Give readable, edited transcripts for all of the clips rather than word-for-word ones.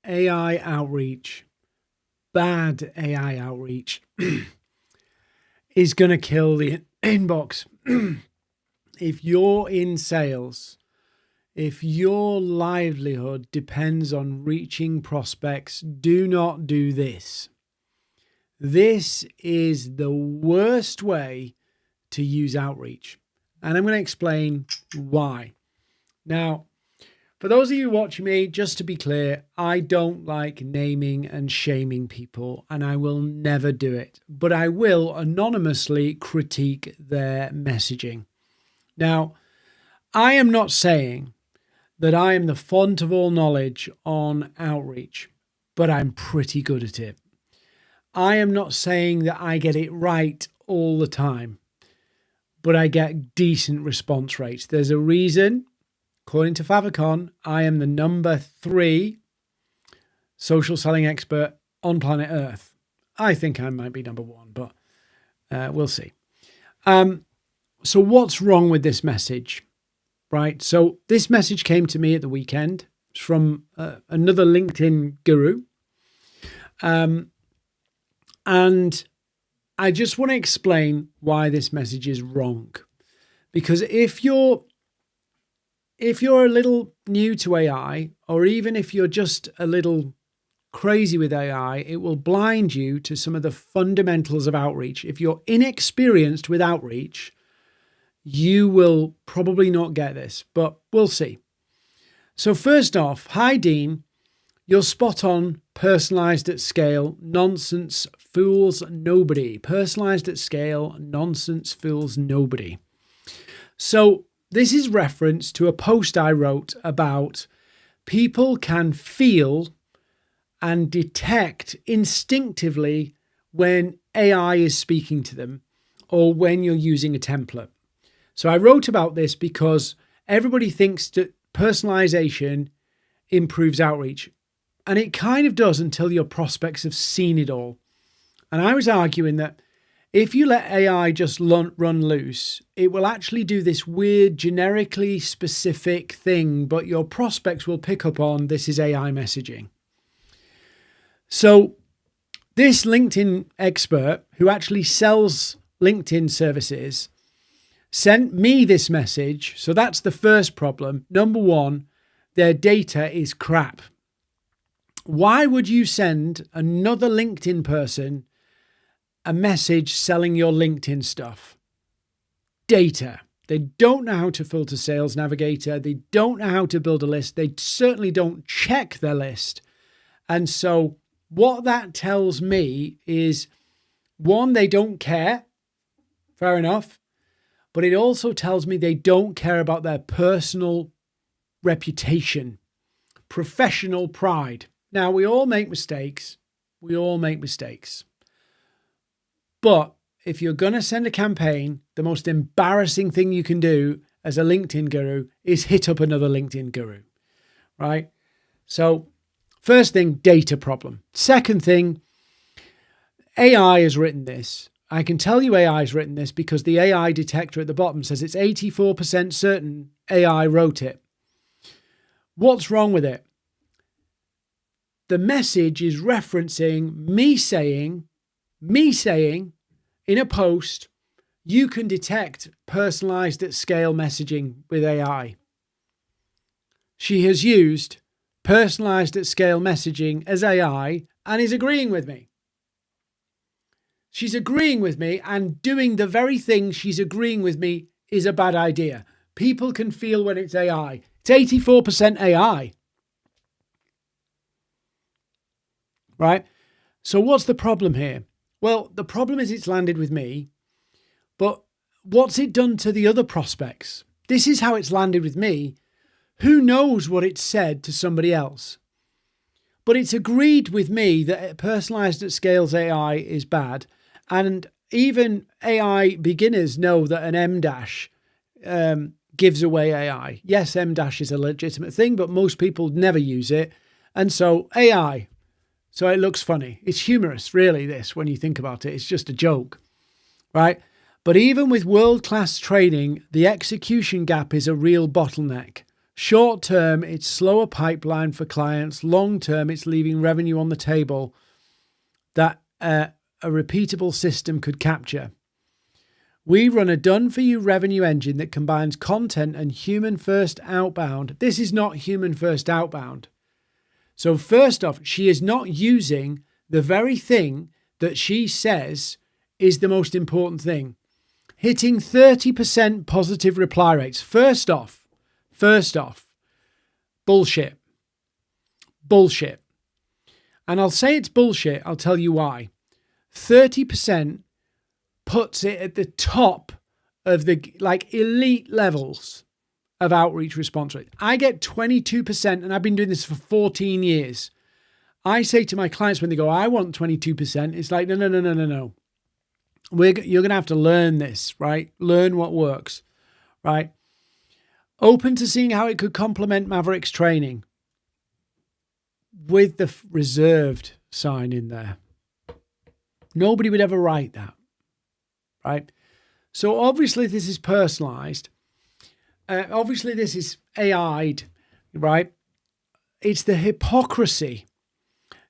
AI outreach, bad AI outreach, is going to kill the inbox. If you're in sales, if your livelihood depends on reaching prospects, do not do this. This is the worst way to use outreach. And I'm going to explain why. Now, for those of you watching me, just to be clear, I don't like naming and shaming people, and I will never do it. But I will anonymously critique their messaging. Now, I am not saying that I am the font of all knowledge on outreach, but I'm pretty good at it. I am not saying that I get it right all the time, but I get decent response rates. There's a reason, according to Favicon, I am the number 3 social selling expert on planet Earth. I think I might be number 1, but we'll see. So what's wrong with this message, right? So this message came to me at the weekend. It's from another LinkedIn guru. And I just want to explain why this message is wrong. Because if you're a little new to AI, or even if you're just a little crazy with AI, it will blind you to some of the fundamentals of outreach. If you're inexperienced with outreach, you will probably not get this, but we'll see. So first off, hi Dean, you're spot on. Personalized at scale, nonsense fools nobody. Personalized at scale, nonsense fools nobody. So this is reference to a post I wrote about people can feel and detect instinctively when AI is speaking to them or when you're using a template. So I wrote about this because everybody thinks that personalization improves outreach. And it kind of does until your prospects have seen it all. And I was arguing that if you let AI just run loose, it will actually do this weird, generically specific thing, but your prospects will pick up on this is AI messaging. So this LinkedIn expert who actually sells LinkedIn services sent me this message. So that's the first problem. Number 1, their data is crap. Why would you send another LinkedIn person a message selling your LinkedIn stuff? Data. They don't know how to filter Sales Navigator. They don't know how to build a list. They certainly don't check their list. And so what that tells me is, 1, they don't care. Fair enough. But it also tells me they don't care about their personal reputation, professional pride. Now, we all make mistakes. We all make mistakes. But if you're going to send a campaign, the most embarrassing thing you can do as a LinkedIn guru is hit up another LinkedIn guru, right? So first thing, data problem. Second thing, AI has written this. I can tell you AI has written this because the AI detector at the bottom says it's 84% certain AI wrote it. What's wrong with it? The message is referencing me saying in a post, you can detect personalized at scale messaging with AI. She has used personalized at scale messaging as AI and is agreeing with me. She's agreeing with me, and doing the very thing she's agreeing with me is a bad idea. People can feel when it's AI. It's 84% AI. Right? So what's the problem here? Well, the problem is it's landed with me, but what's it done to the other prospects? This is how it's landed with me. Who knows what it said to somebody else? But it's agreed with me that personalized at scales AI is bad. And even AI beginners know that an M dash gives away AI. Yes, M dash is a legitimate thing, but most people never use it. And so AI. So it looks funny. It's humorous, really, this, when you think about it. It's just a joke, right? But even with world-class training, the execution gap is a real bottleneck. Short term, it's slower pipeline for clients. Long term, it's leaving revenue on the table that a repeatable system could capture. We run a done-for-you revenue engine that combines content and human-first outbound. This is not human-first outbound. So first off, she is not using the very thing that she says is the most important thing. Hitting 30% positive reply rates. First off, bullshit. Bullshit. And I'll say it's bullshit. I'll tell you why. 30% puts it at the top of the elite levels of outreach response rate. I get 22%, and I've been doing this for 14 years. I say to my clients when they go, I want 22%, it's like, no. You're going to have to learn this, right? Learn what works, right? Open to seeing how it could complement Maverick's training with the reserved sign in there. Nobody would ever write that, right? So obviously this is personalized. Obviously this is AI'd, right? It's the hypocrisy.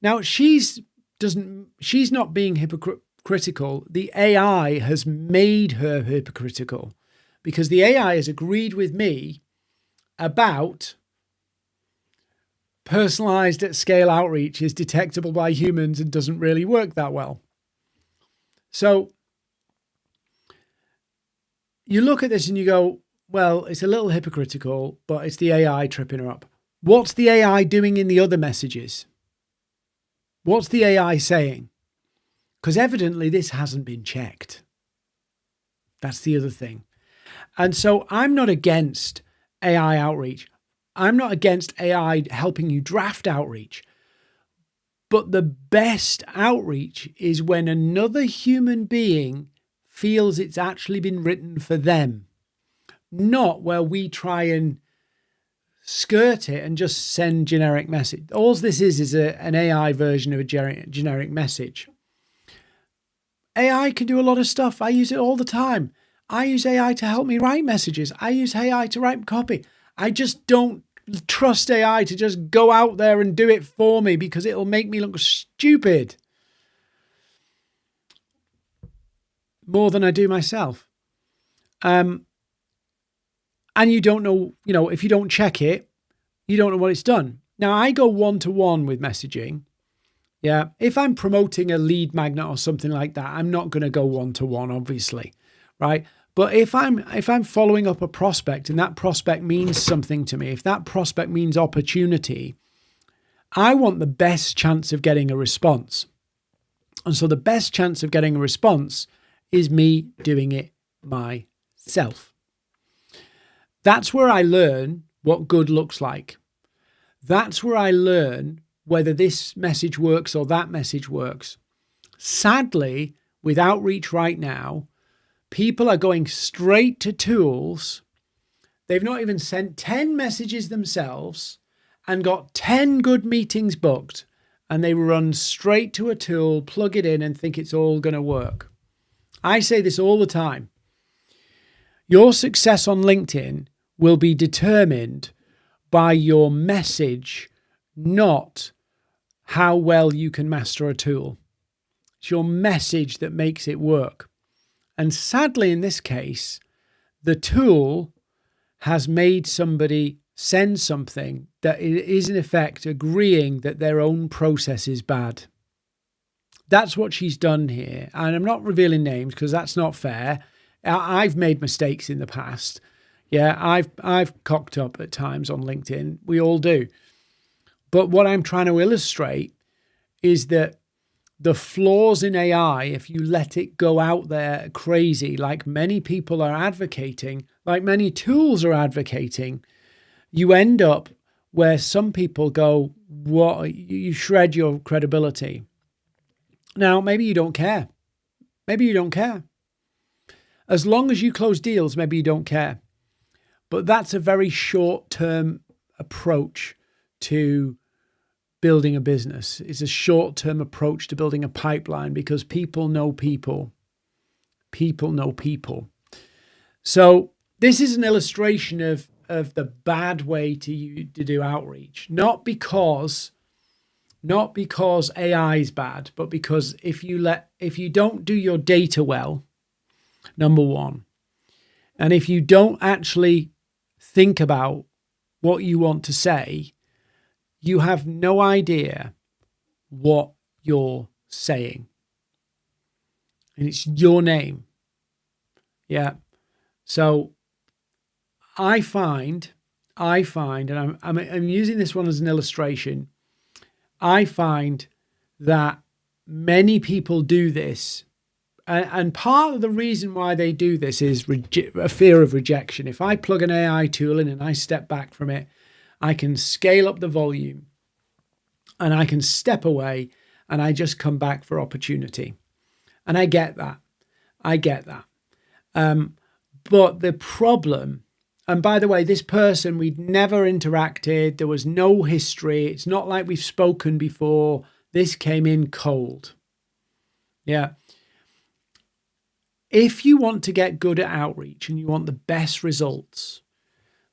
Now she's not being hypocritical. The AI has made her hypocritical because the AI has agreed with me about personalized at scale outreach is detectable by humans and doesn't really work that well. So you look at this and you go, well, it's a little hypocritical, but it's the AI tripping her up. What's the AI doing in the other messages? What's the AI saying? Because evidently this hasn't been checked. That's the other thing. And so I'm not against AI outreach. I'm not against AI helping you draft outreach. But the best outreach is when another human being feels it's actually been written for them. Not where we try and skirt it and just send generic message. All this is an AI version of a generic message. AI can do a lot of stuff. I use it all the time. I use AI to help me write messages. I use AI to write copy. I just don't trust AI to just go out there and do it for me because it'll make me look stupid more than I do myself. And you don't know, if you don't check it, you don't know what it's done. Now I go one-to-one with messaging. Yeah. If I'm promoting a lead magnet or something like that, I'm not going to go one-to-one, obviously. Right. But if I'm following up a prospect and that prospect means something to me, if that prospect means opportunity, I want the best chance of getting a response. And so the best chance of getting a response is me doing it myself. That's where I learn what good looks like. That's where I learn whether this message works or that message works. Sadly, with outreach right now, people are going straight to tools. They've not even sent 10 messages themselves and got 10 good meetings booked, and they run straight to a tool, plug it in, and think it's all going to work. I say this all the time. Your success on LinkedIn will be determined by your message, not how well you can master a tool. It's your message that makes it work. And sadly, in this case, the tool has made somebody send something that is in effect agreeing that their own process is bad. That's what she's done here. And I'm not revealing names because that's not fair. I've made mistakes in the past. Yeah, I've cocked up at times on LinkedIn. We all do. But what I'm trying to illustrate is that the flaws in AI, if you let it go out there crazy, like many people are advocating, like many tools are advocating, you end up where some people go, what, you shred your credibility. Now, maybe you don't care. Maybe you don't care. As long as you close deals, maybe you don't care. But that's a very short-term approach to building a business. It's a short-term approach to building a pipeline because people know people. People know people. So this is an illustration of of the bad way to do outreach. Not because AI is bad, but because if you don't do your data well, number one, and if you don't actually think about what you want to say, you have no idea what you're saying. And it's your name. Yeah. So I find, and I'm using this one as an illustration. I find that many people do this, and part of the reason why they do this is a fear of rejection. If I plug an AI tool in and I step back from it, I can scale up the volume, and I can step away, and I just come back for opportunity. And I get that. But the problem, and by the way, this person, we'd never interacted. There was no history. It's not like we've spoken before. This came in cold. Yeah. If you want to get good at outreach and you want the best results,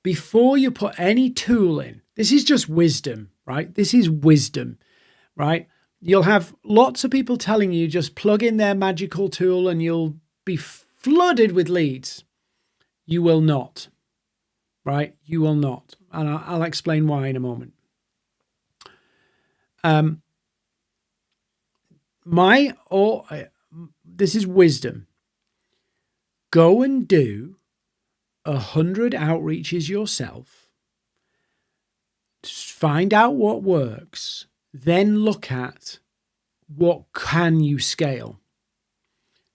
before you put any tool in, this is just wisdom, right? This is wisdom, right? You'll have lots of people telling you just plug in their magical tool and you'll be flooded with leads. You will not, right? You will not. And I'll explain why in a moment. This is wisdom. Go and do 100 outreaches yourself. Find out what works. Then look at what can you scale.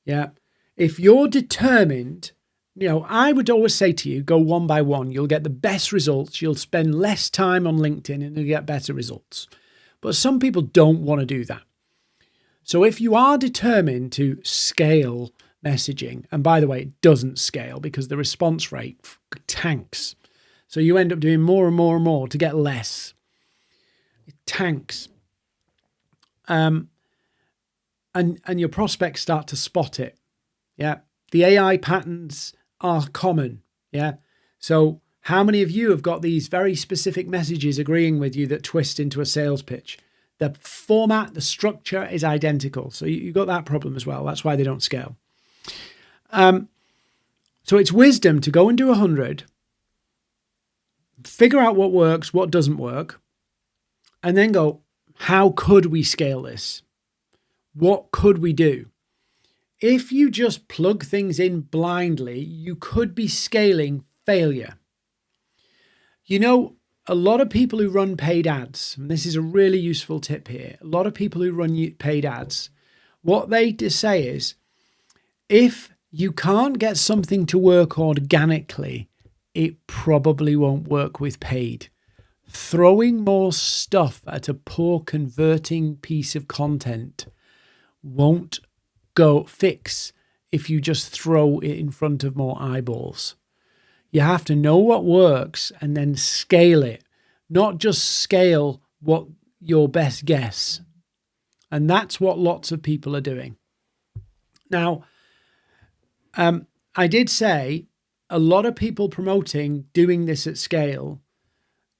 Yeah. If you're determined, I would always say to you, go one by one. You'll get the best results. You'll spend less time on LinkedIn and you'll get better results. But some people don't want to do that. So if you are determined to scale messaging, and by the way, it doesn't scale because the response rate tanks. So you end up doing more and more and more to get less. It tanks. And your prospects start to spot it. Yeah. The AI patterns are common. Yeah. So how many of you have got these very specific messages agreeing with you that twist into a sales pitch? The format, the structure is identical. So you've got that problem as well. That's why they don't scale. So it's wisdom to go and do 100, figure out what works, what doesn't work, and then go, how could we scale this? What could we do? If you just plug things in blindly, you could be scaling failure. A lot of people who run paid ads, and this is a really useful tip here, a lot of people who run paid ads, what they say is, if you can't get something to work organically, it probably won't work with paid. Throwing more stuff at a poor converting piece of content won't go fix if you just throw it in front of more eyeballs. You have to know what works and then scale it, not just scale what your best guess. And that's what lots of people are doing. Now, I did say a lot of people promoting doing this at scale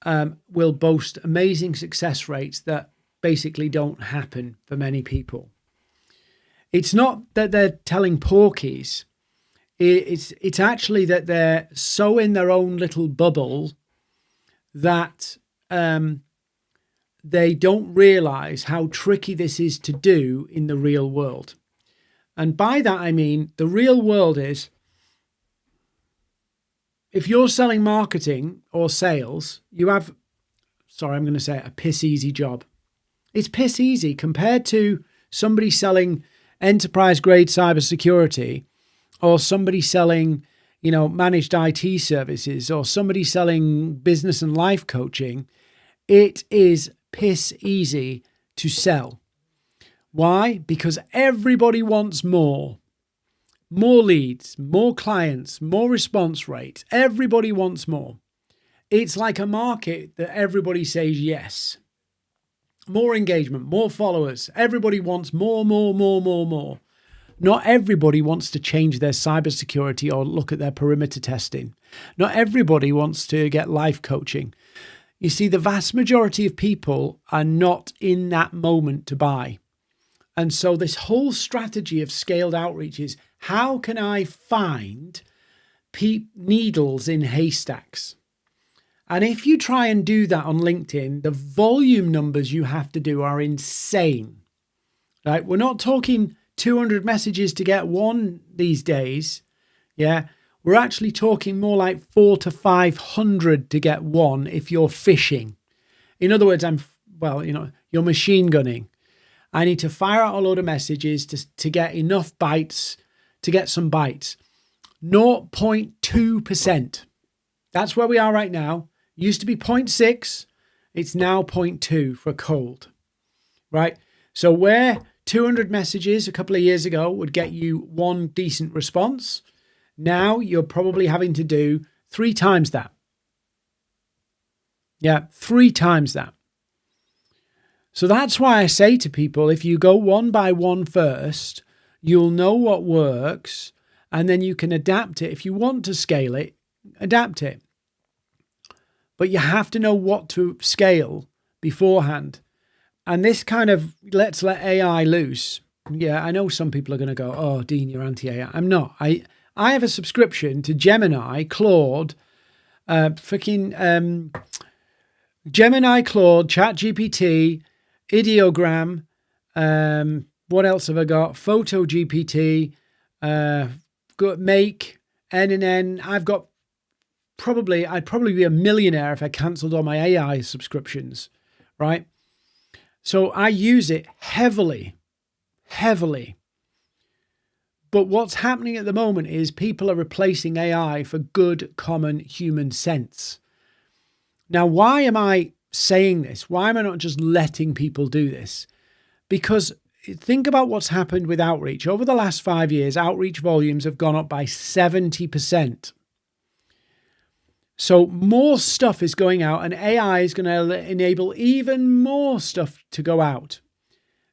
will boast amazing success rates that basically don't happen for many people. It's not that they're telling porkies. It's actually that they're so in their own little bubble that they don't realize how tricky this is to do in the real world. And by that, I mean, the real world is, if you're selling marketing or sales, you have, I'm going to say it, a piss easy job. It's piss easy compared to somebody selling enterprise grade cybersecurity, or somebody selling, managed IT services, or somebody selling business and life coaching. It is piss easy to sell. Why? Because everybody wants more. More leads, more clients, more response rates. Everybody wants more. It's like a market that everybody says yes. More engagement, more followers. Everybody wants more. Not everybody wants to change their cybersecurity or look at their perimeter testing. Not everybody wants to get life coaching. You see, the vast majority of people are not in that moment to buy. And so this whole strategy of scaled outreach is, how can I find needles in haystacks? And if you try and do that on LinkedIn, the volume numbers you have to do are insane. Right? We're not talking 200 messages to get one these days. Yeah. We're actually talking more like 400 to 500 to get one if you're fishing. In other words, you're machine gunning. I need to fire out a load of messages to get enough bites, to get some bites. 0.2%. That's where we are right now. It used to be 0.6. It's now 0.2 for cold, right? So where 200 messages a couple of years ago would get you one decent response, now you're probably having to do 3 times that. Yeah, 3 times that. So that's why I say to people, if you go one by one first, you'll know what works, and then you can adapt it. If you want to scale it, adapt it. But you have to know what to scale beforehand. And this kind of let's let AI loose. Yeah, I know some people are going to go, oh, Dean, you're anti-AI. I'm not. I have a subscription to Gemini, Claude, Gemini, Claude, ChatGPT, Ideogram. What else have I got? Photo GPT, got Make, NNN. I'd probably be a millionaire if I cancelled all my AI subscriptions, right? So I use it heavily. But what's happening at the moment is people are replacing AI for good common human sense. Now, why am I saying this? Why am I not just letting people do this? Because think about what's happened with outreach. Over the last 5 years, outreach volumes have gone up by 70%. So more stuff is going out, and AI is going to enable even more stuff to go out.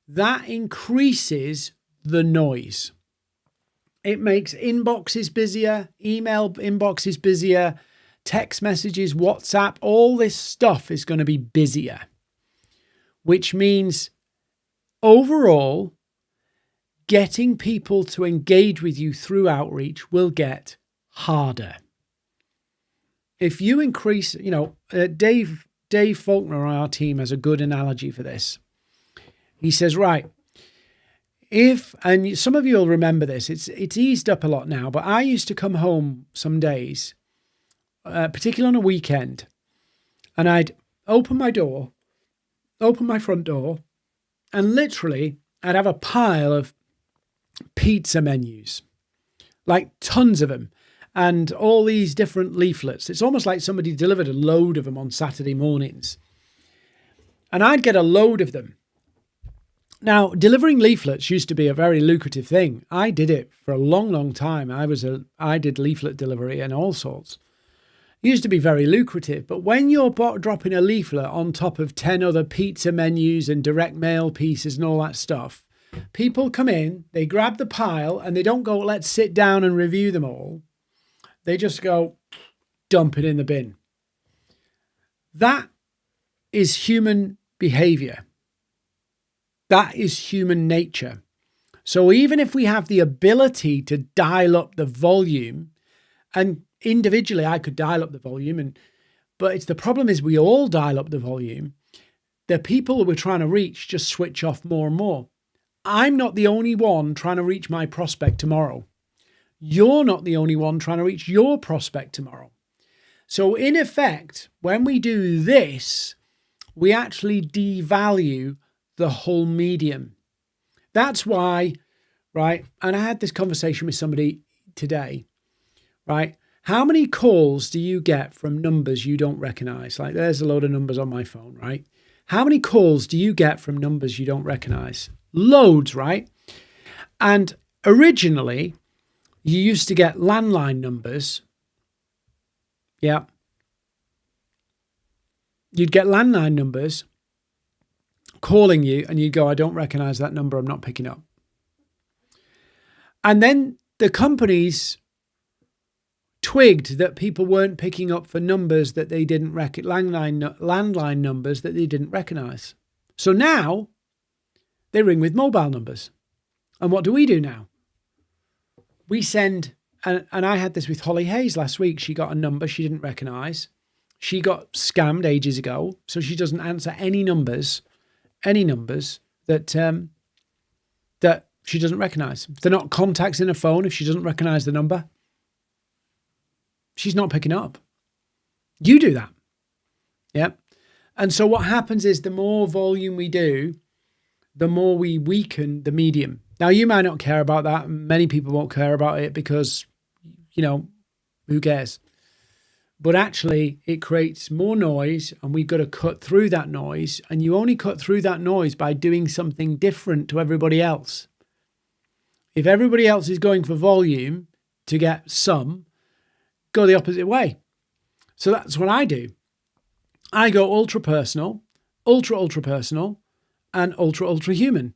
That increases the noise. It makes inboxes busier, email inboxes busier, text messages, WhatsApp, all this stuff is going to be busier, which means overall, getting people to engage with you through outreach will get harder. If you increase, Dave Faulkner on our team has a good analogy for this. He says, right, and some of you will remember this, it's eased up a lot now, but I used to come home some days, particularly on a weekend, and I'd open my front door, and literally I'd have a pile of pizza menus, like tons of them. And all these different leaflets. It's almost like somebody delivered a load of them on Saturday mornings. And I'd get a load of them. Now, delivering leaflets used to be a very lucrative thing. I did it for a long, long time. I did leaflet delivery and all sorts. It used to be very lucrative. But when you're dropping a leaflet on top of 10 other pizza menus and direct mail pieces and all that stuff, people come in, they grab the pile, and they don't go, let's sit down and review them all. They just go, dump it in the bin. That is human behavior. That is human nature. So even if we have the ability to dial up the volume, and individually I could dial up the volume, but the problem is we all dial up the volume. The people that we're trying to reach just switch off more and more. I'm not the only one trying to reach my prospect tomorrow. You're not the only one trying to reach your prospect tomorrow. So in effect, when we do this, we actually devalue the whole medium. That's why, right? And I had this conversation with somebody today, right? How many calls do you get from numbers you don't recognize? Like there's a load of numbers on my phone, right? How many calls do you get from numbers you don't recognize? Loads, right? And originally, you used to get landline numbers. Yeah. You'd get landline numbers calling you and you'd go, I don't recognize that number. I'm not picking up. And then the companies twigged that people weren't picking up for numbers that they didn't landline numbers that they didn't recognize. So now they ring with mobile numbers. And what do we do now? We send, and I had this with Holly Hayes last week. She got a number she didn't recognize. She got scammed ages ago. So she doesn't answer any numbers that that she doesn't recognize. If they're not contacts in a phone, if she doesn't recognize the number, she's not picking up. You do that. Yeah. And so what happens is the more volume we do, the more we weaken the medium. Now, you might not care about that. Many people won't care about it because, who cares? But actually, it creates more noise, and we've got to cut through that noise. And you only cut through that noise by doing something different to everybody else. If everybody else is going for volume to get some, go the opposite way. So that's what I do. I go ultra personal, ultra personal, and ultra human,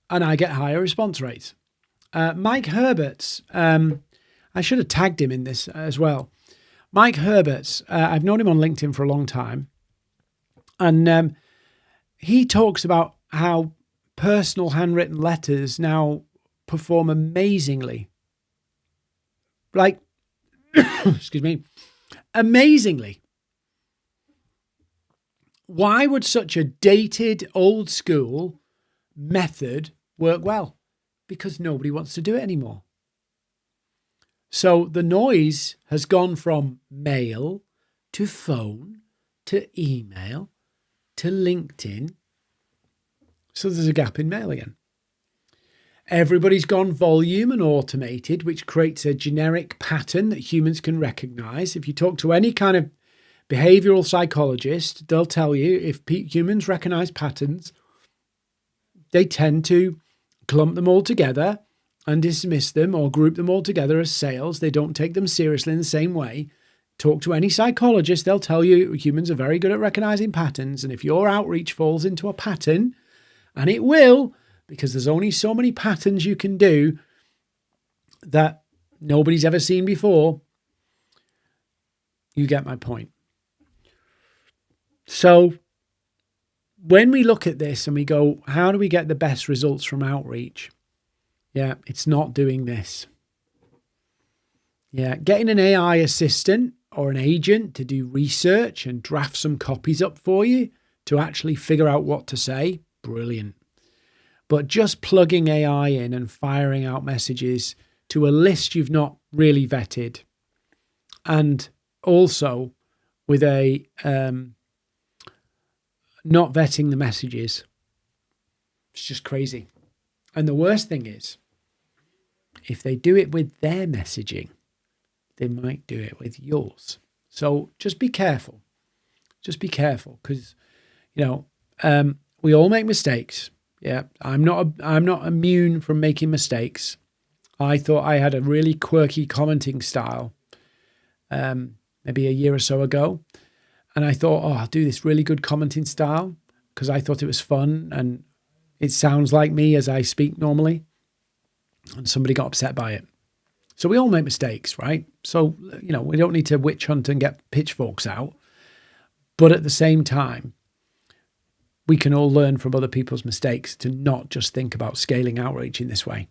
and I get higher response rates. Mike Herberts, I should have tagged him in this as well. Mike Herberts, I've known him on LinkedIn for a long time, and he talks about how personal handwritten letters now perform amazingly. Like, excuse me, amazingly. Why would such a dated, old school method work well? Because nobody wants to do it anymore. So the noise has gone from mail to phone to email to LinkedIn. So there's a gap in mail again. Everybody's gone volume and automated, which creates a generic pattern that humans can recognize. If you talk to any kind of behavioral psychologist, they'll tell you if humans recognize patterns, they tend to clump them all together and dismiss them or group them all together as sales. They don't take them seriously in the same way. Talk to any psychologist, they'll tell you humans are very good at recognizing patterns. And if your outreach falls into a pattern, and it will, because there's only so many patterns you can do that nobody's ever seen before, you get my point. So when we look at this and we go, how do we get the best results from outreach? Yeah, it's not doing this. Yeah, getting an AI assistant or an agent to do research and draft some copies up for you to actually figure out what to say, brilliant. But just plugging AI in and firing out messages to a list you've not really vetted, and also with a not vetting the messages, it's just crazy. And the worst thing is, if they do it with their messaging, they might do it with yours. So just be careful. Just be careful, because we all make mistakes. Yeah, I'm not immune from making mistakes. I thought I had a really quirky commenting style maybe a year or so ago. And I thought, I'll do this really good commenting style because I thought it was fun and it sounds like me as I speak normally. And somebody got upset by it. So we all make mistakes, right? So, we don't need to witch hunt and get pitchforks out. But at the same time, we can all learn from other people's mistakes to not just think about scaling outreach in this way.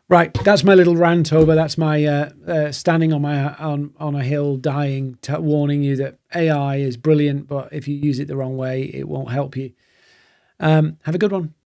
Right, that's my little rant over. That's my standing on a hill, dying, warning you that AI is brilliant, but if you use it the wrong way, it won't help you. Have a good one.